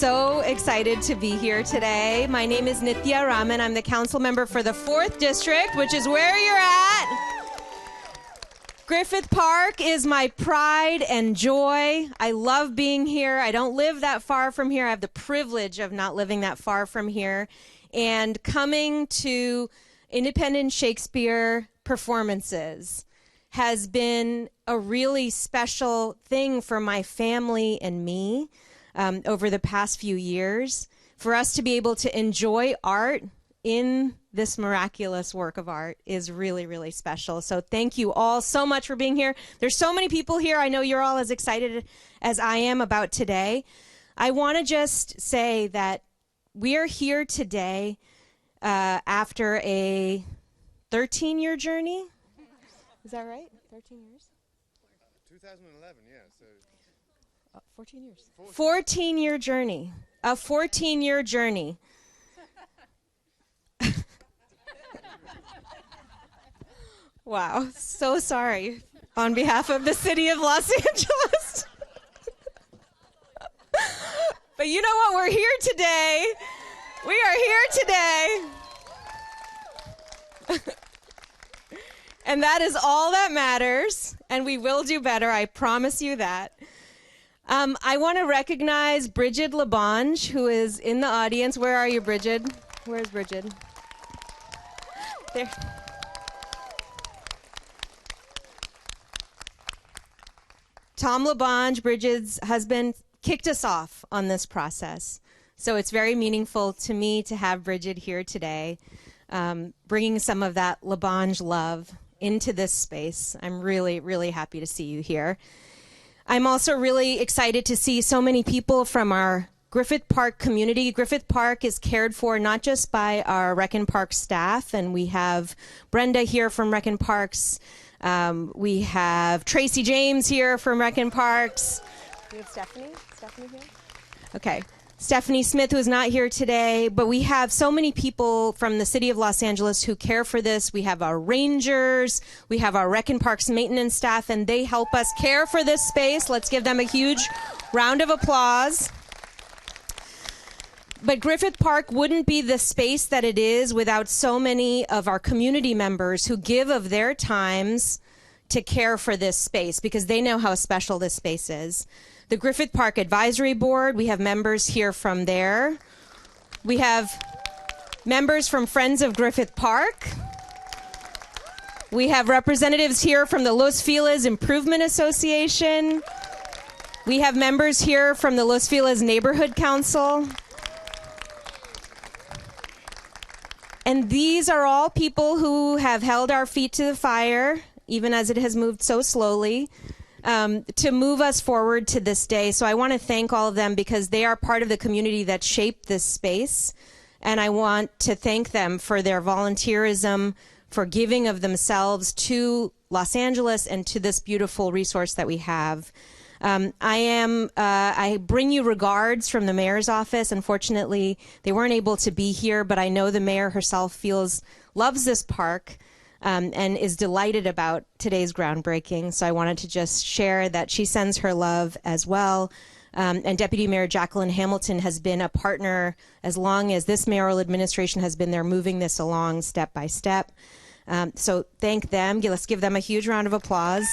so excited to be here today. My name is Nithya Raman. I'm the council member for the 4th District, which is where you're at. Griffith Park is my pride and joy. I love being here. I don't live that far from here. I have the privilege of not living that far from here. And coming to Independent Shakespeare performances has been a really special thing for my family and me over the past few years. For us to be able to enjoy art in this miraculous work of art is really, really special. So thank you all so much for being here. There's so many people here. I know you're all as excited as I am about today. I want to just say that we are here today after a 13-year journey. Is that right? 13 years? 2011, yeah. So 14 years. 14-year journey. A 14-year journey. Wow. So sorry on behalf of the city of Los Angeles. But you know what? We're here today. We are here today. And that is all that matters, and we will do better, I promise you that. I want to recognize Bridget Labange, who is in the audience. Where are you, Bridget? Where's Bridget? There. Tom Labange, Bridget's husband, kicked us off on this process. So it's very meaningful to me to have Bridget here today, bringing some of that Labange love into this space. I'm really, really happy to see you here. I'm also really excited to see so many people from our Griffith Park community. Griffith Park is cared for not just by our Rec and Park staff, and we have Brenda here from Rec and Parks. We have Tracy James here from Rec and Parks. We have Stephanie? Stephanie here? Okay. Stephanie Smith, who is not here today, but we have so many people from the city of Los Angeles who care for this. We have our rangers, we have our Rec and Parks maintenance staff, and they help us care for this space. Let's give them a huge round of applause. But Griffith Park wouldn't be the space that it is without so many of our community members who give of their times to care for this space, because they know how special this space is. The Griffith Park Advisory Board, we have members here from there. We have members from Friends of Griffith Park. We have representatives here from the Los Feliz Improvement Association. We have members here from the Los Feliz Neighborhood Council. And these are all people who have held our feet to the fire, even as it has moved so slowly, to move us forward to this day. So I want to thank all of them because they are part of the community that shaped this space. And I want to thank them for their volunteerism, for giving of themselves to Los Angeles and to this beautiful resource that we have. I bring you regards from the mayor's office. Unfortunately, they weren't able to be here, but I know the mayor herself loves this park. And is delighted about today's groundbreaking. So I wanted to just share that she sends her love as well. And Deputy Mayor Jacqueline Hamilton has been a partner as long as this mayoral administration has been there, moving this along step by step. So thank them. Let's give them a huge round of applause.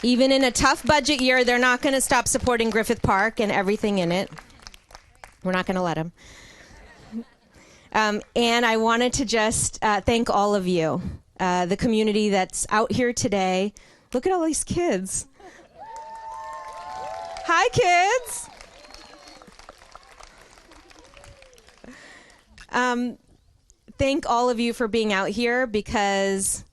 Even in a tough budget year, they're not going to stop supporting Griffith Park and everything in it. We're not going to let them. And I wanted to just thank all of you, the community that's out here today. Look at all these kids. Hi, kids. Thank all of you for being out here, because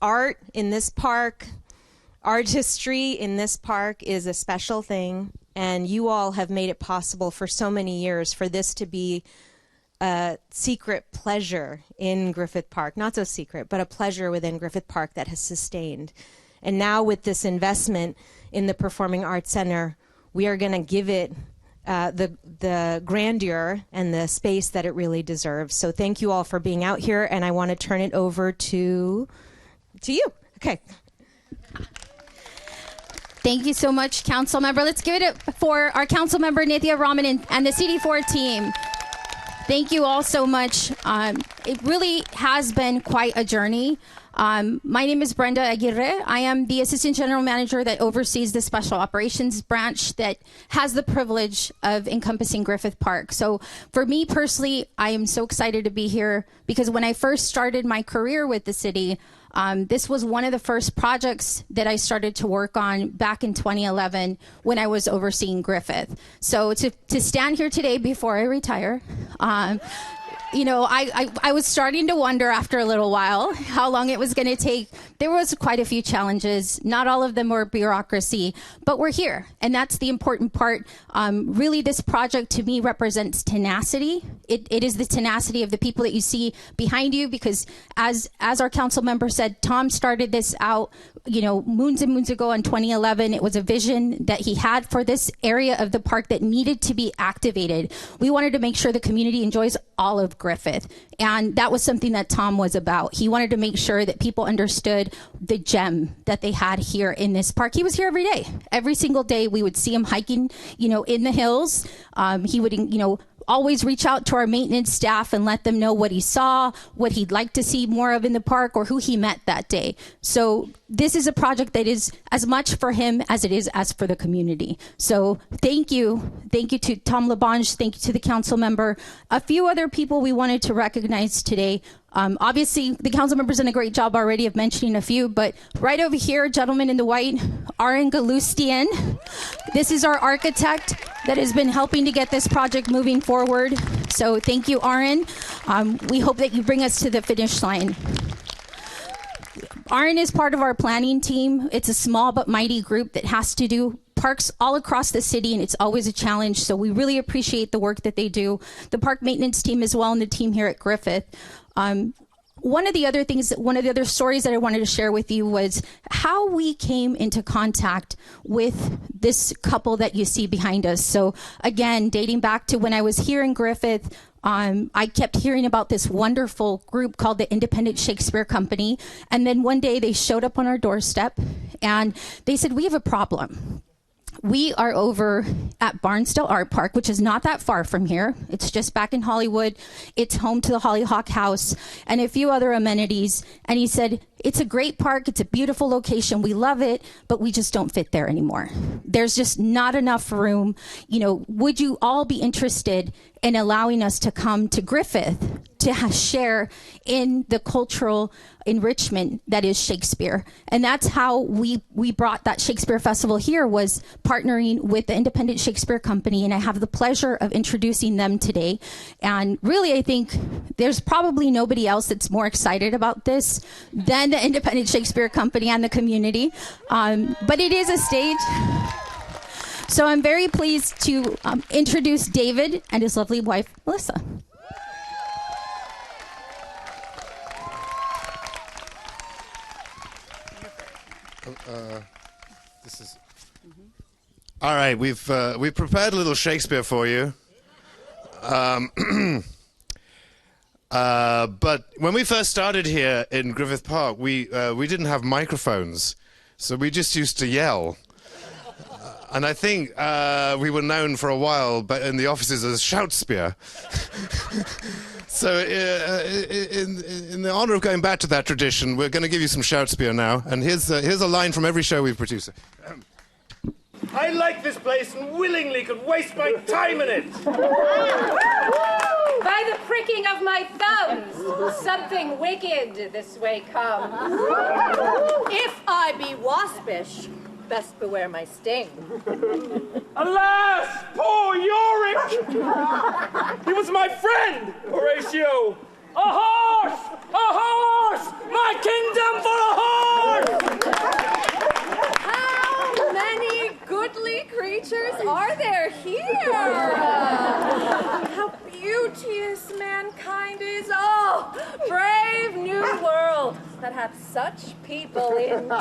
art in this park, artistry in this park is a special thing. And you all have made it possible for so many years for this to be a secret pleasure in Griffith Park. Not so secret, but a pleasure within Griffith Park that has sustained. And now with this investment in the Performing Arts Center, we are going to give it the grandeur and the space that it really deserves. So thank you all for being out here, and I want to turn it over to you. Okay. Thank you so much, council member. Let's give it up for our council member, Nithya, Raman, and the CD4 team. Thank you all so much. It really has been quite a journey. My name is Brenda Aguirre. I am the Assistant General Manager that oversees the Special Operations Branch that has the privilege of encompassing Griffith Park. So for me personally, I am so excited to be here because when I first started my career with the city, this was one of the first projects that I started to work on back in 2011 when I was overseeing Griffith. So to stand here today before I retire, you know, I was starting to wonder after a little while how long it was going to take. There was quite a few challenges. Not all of them were bureaucracy, but we're here. And that's the important part. Really, this project to me represents tenacity. It is the tenacity of the people that you see behind you, because as our council member said, Tom started this out, you know, moons and moons ago in 2011. It was a vision that he had for this area of the park that needed to be activated. We wanted to make sure the community enjoys all of Griffith. And that was something that Tom was about. He wanted to make sure that people understood the gem that they had here in this park. He was here every day. Every single day we would see him hiking, you know, in the hills. He would, you know, always reach out to our maintenance staff and let them know what he saw, what he'd like to see more of in the park, or who he met that day. So this is a project that is as much for him as it is as for the community. So thank you. Thank you to Tom Labange. Thank you to the council member. A few other people we wanted to recognize today. Obviously, the council members done a great job already of mentioning a few, but right over here, gentleman in the white, Aaron Galustian. This is our architect that has been helping to get this project moving forward. So thank you, Aaron. We hope that you bring us to the finish line. Aaron is part of our planning team. It's a small but mighty group that has to do parks all across the city, and it's always a challenge. So we really appreciate the work that they do. The park maintenance team as well, and the team here at Griffith. One of the other stories that I wanted to share with you was how we came into contact with this couple that you see behind us. So again, dating back to when I was here in Griffith, I kept hearing about this wonderful group called the Independent Shakespeare Company. And then one day they showed up on our doorstep and they said, "We have a problem. We are over at Barnsdale Art Park, which is not that far from here. It's just back in Hollywood. It's home to the Hollyhock House and a few other amenities." And he said, "It's a great park. It's a beautiful location. We love it, but we just don't fit there anymore. There's just not enough room. You know, would you all be interested in allowing us to come to Griffith to share in the cultural enrichment that is Shakespeare?" And that's how we brought that Shakespeare Festival here, was partnering with the Independent Shakespeare Company. And I have the pleasure of introducing them today. And really, I think there's probably nobody else that's more excited about this than the Independent Shakespeare Company and the community. But it is a stage. So I'm very pleased to introduce David and his lovely wife, Melissa. This is all right. We've prepared a little Shakespeare for you. But when we first started here in Griffith Park, we didn't have microphones, so we just used to yell. And I think we were known for a while, but in the offices as Shoutsphere. So in the honor of going back to that tradition, we're going to give you some Shoutsphere now. And here's a line from every show we've produced. I like this place and willingly could waste my time in it. By the pricking of my thumbs, something wicked this way comes. If I be waspish, best beware my sting. Alas, poor Yorick! He was my friend, Horatio. A horse! A horse! My kingdom for a horse! How many goodly creatures are there here? How beauteous mankind is. Oh, brave new world that hath such people in it.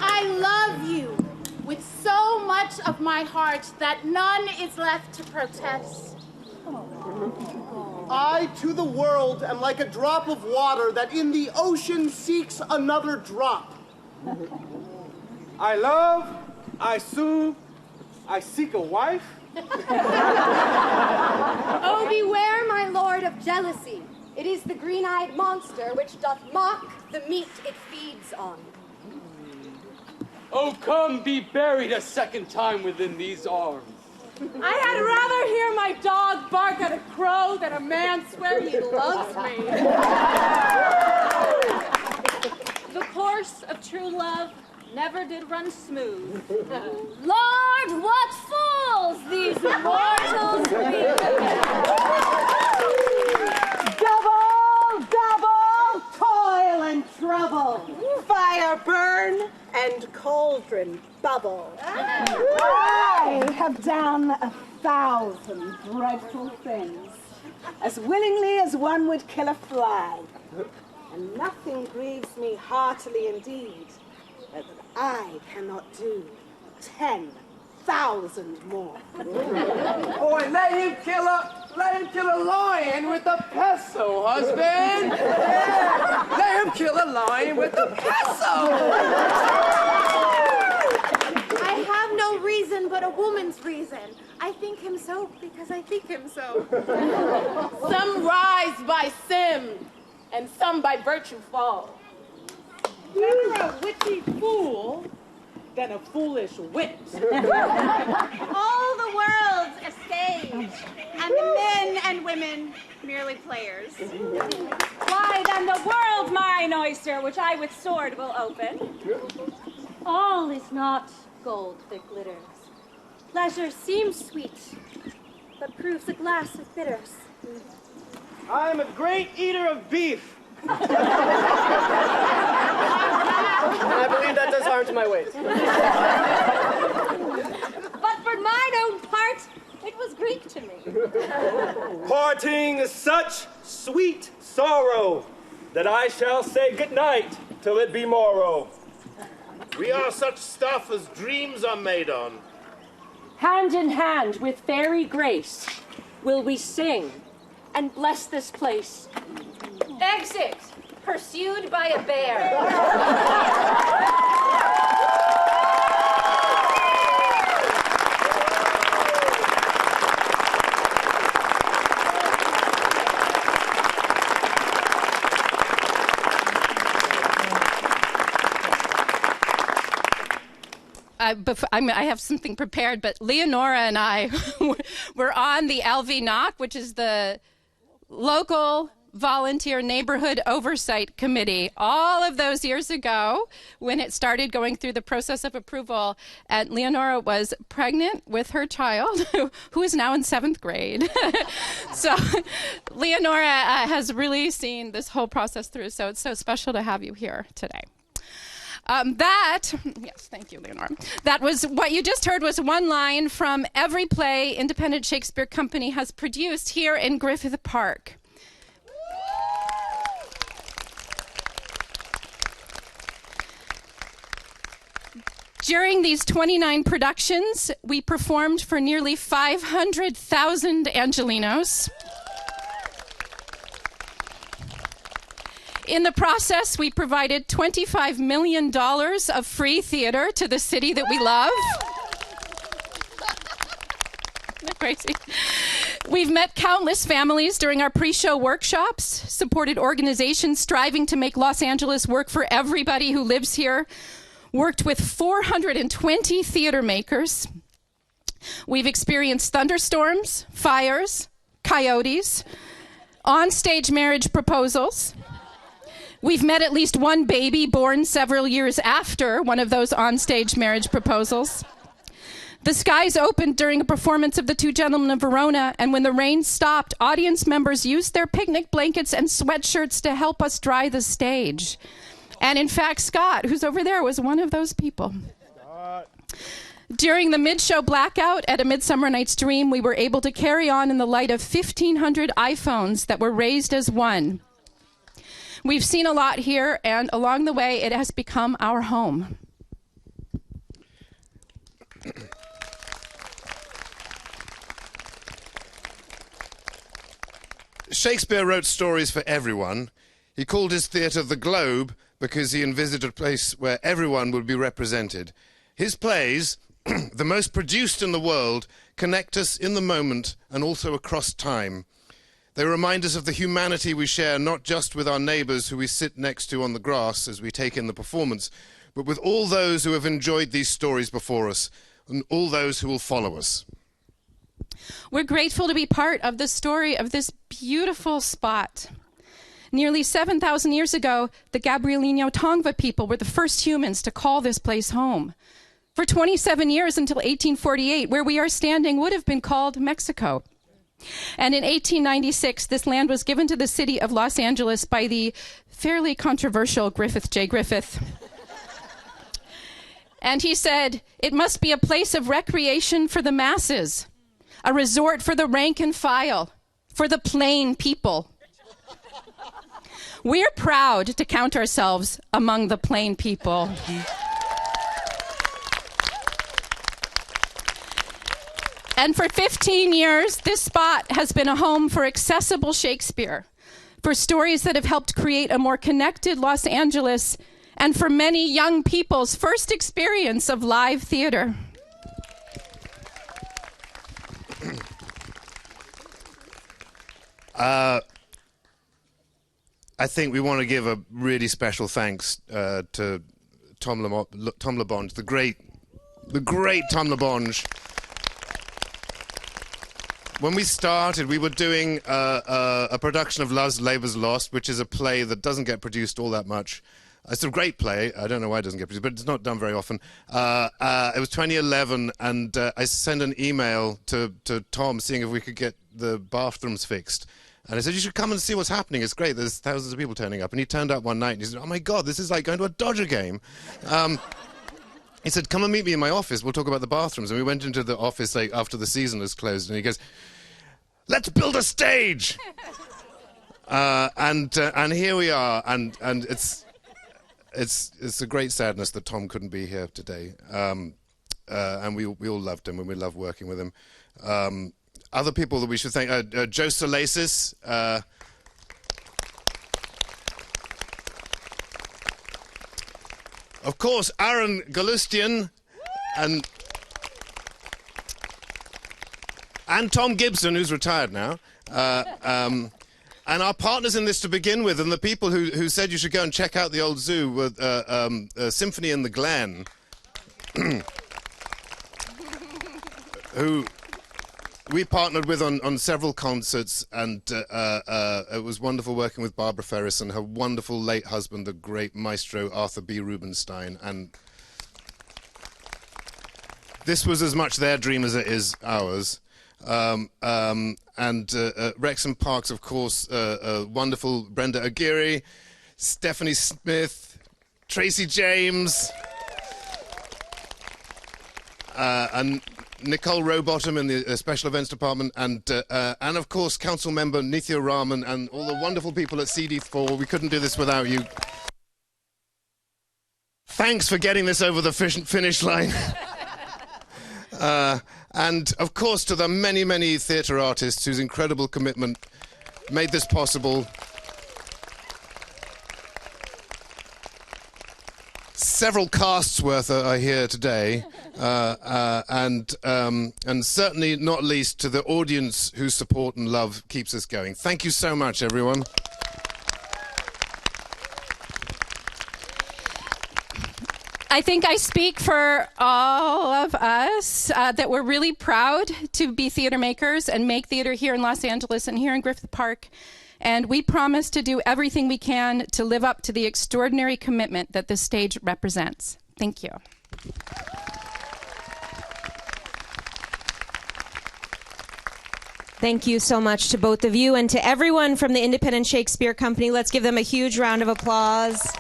I love you with so much of my heart that none is left to protest. I to the world am like a drop of water that in the ocean seeks another drop. I love, I sue, I seek a wife. Oh, beware, my lord, of jealousy. It is the green-eyed monster which doth mock the meat it feeds on. Oh, come be buried a second time within these arms. I had rather hear my dog bark at a crow than a man swear he loves me. The course of true love never did run smooth. Lord, what fools these mortals be! Double, double, toil and trouble, fire burn and cauldron bubble. I have done 1,000 dreadful things, as willingly as one would kill a fly, and nothing grieves me heartily indeed, but that I cannot do 10,000 more. Boy, let him kill a lion with a pestle, husband. Yeah, let him kill a lion with a pestle. I have no reason but a woman's reason. I think him so because I think him so. Some rise by sin, and some by virtue fall. Better a witty fool than a foolish wit. All the world's a stage, and the men and women merely players. Why, then the world mine oyster, which I with sword will open. All is not gold that glitters. Pleasure seems sweet, but proves a glass of bitters. I am a great eater of beef. And I believe that does harm to my weight. But for mine own part, it was Greek to me. Parting is such sweet sorrow that I shall say goodnight till it be morrow. We are such stuff as dreams are made on. Hand in hand with fairy grace will we sing and bless this place. Exit, pursued by a bear. I have something prepared, but Leonora and I were on the LV NOC, which is the local volunteer neighborhood oversight committee all of those years ago when it started going through the process of approval. And Leonora was pregnant with her child, who is now in 7th grade. So Leonora has really seen this whole process through, so it's so special to have you here today. Yes, thank you, Leonora. That was, what you just heard was one line from every play Independent Shakespeare Company has produced here in Griffith Park. During these 29 productions, we performed for nearly 500,000 Angelinos. In the process, we provided $25 million of free theater to the city that we love. Isn't that crazy? We've met countless families during our pre-show workshops, supported organizations striving to make Los Angeles work for everybody who lives here, worked with 420 theater makers. We've experienced thunderstorms, fires, coyotes, on-stage marriage proposals. We've met at least one baby born several years after one of those on-stage marriage proposals. The skies opened during a performance of The Two Gentlemen of Verona, and when the rain stopped, audience members used their picnic blankets and sweatshirts to help us dry the stage. And in fact, Scott, who's over there, was one of those people. During the mid-show blackout at A Midsummer Night's Dream, we were able to carry on in the light of 1,500 iPhones that were raised as one. We've seen a lot here, and along the way, it has become our home. Shakespeare wrote stories for everyone. He called his theatre the Globe because he envisaged a place where everyone would be represented. His plays, the most produced in the world, connect us in the moment and also across time. They remind us of the humanity we share, not just with our neighbours who we sit next to on the grass as we take in the performance, but with all those who have enjoyed these stories before us and all those who will follow us. We're grateful to be part of the story of this beautiful spot. Nearly 7,000 years ago, the Gabrielino Tongva people were the first humans to call this place home. For 27 years until 1848, where we are standing would have been called Mexico. And in 1896, this land was given to the city of Los Angeles by the fairly controversial Griffith J. Griffith. And he said, it must be a place of recreation for the masses, a resort for the rank and file, for the plain people. We're proud to count ourselves among the plain people. And for 15 years, this spot has been a home for accessible Shakespeare, for stories that have helped create a more connected Los Angeles, and for many young people's first experience of live theater. I think we want to give a really special thanks to Tom Labonge, the great Tom Labonge. When we started, we were doing a production of Love's Labour's Lost, which is a play that doesn't get produced all that much. It's a great play. I don't know why it doesn't get produced, but it's not done very often. It was 2011, and I sent an email to Tom seeing if we could get the bathrooms fixed. And I said, you should come and see what's happening. It's great. There's thousands of people turning up. And he turned up one night and he said, oh my God, this is like going to a Dodger game. He said, come and meet me in my office. We'll talk about the bathrooms. And we went into the office like after the season was closed. And he goes, let's build a stage. And here we are. And it's a great sadness that Tom couldn't be here today. And we all loved him and we love working with him. Other people that we should thank, Joe Salasis, of course, Aaron Galustian, and Tom Gibson, who's retired now, and our partners in this to begin with, and the people who said you should go and check out the old zoo were Symphony in the Glen, who we partnered with on several concerts, and it was wonderful working with Barbara Ferris and her wonderful late husband, the great maestro Arthur B. Rubinstein. And this was as much their dream as it is ours. Wrexham Parks, of course, wonderful Brenda Aguirre, Stephanie Smith, Tracy James, and Nicole Rowbottom in the Special Events Department, and of course Councilmember Nithya Raman and all the wonderful people at CD4. We couldn't do this without you. Thanks for getting this over the finish line. And of course to the many, many theatre artists whose incredible commitment made this possible. Several casts worth are here today, and certainly not least to the audience whose support and love keeps us going. Thank you so much, everyone. I think I speak for all of us that we're really proud to be theater makers and make theater here in Los Angeles and here in Griffith Park. And we promise to do everything we can to live up to the extraordinary commitment that this stage represents. Thank you. Thank you so much to both of you and to everyone from the Independent Shakespeare Company. Let's give them a huge round of applause.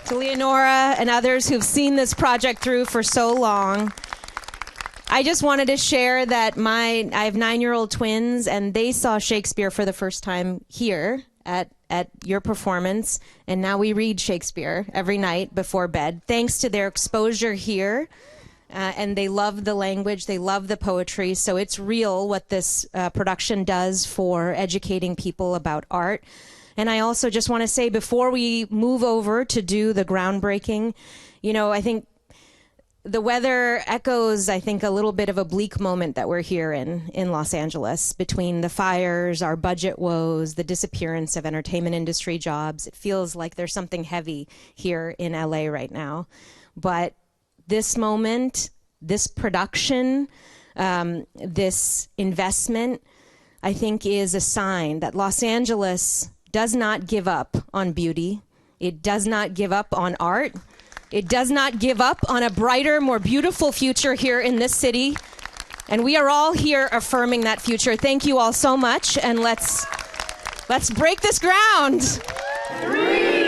To Leonora and others who've seen this project through for so long. I just wanted to share that I have 9-year-old twins, and they saw Shakespeare for the first time here at your performance, and now we read Shakespeare every night before bed. Thanks to their exposure here, And they love the language, they love the poetry, so it's real what this production does for educating people about art. And I also just want to say, before we move over to do the groundbreaking, you know, I think the weather echoes, I think, a little bit of a bleak moment that we're here in Los Angeles, between the fires, our budget woes, the disappearance of entertainment industry jobs. It feels like there's something heavy here in LA right now. But this moment, this production, this investment, I think is a sign that Los Angeles does not give up on beauty. It does not give up on art. It does not give up on a brighter, more beautiful future here in this city. And we are all here affirming that future. Thank you all so much, and let's break this ground. 3,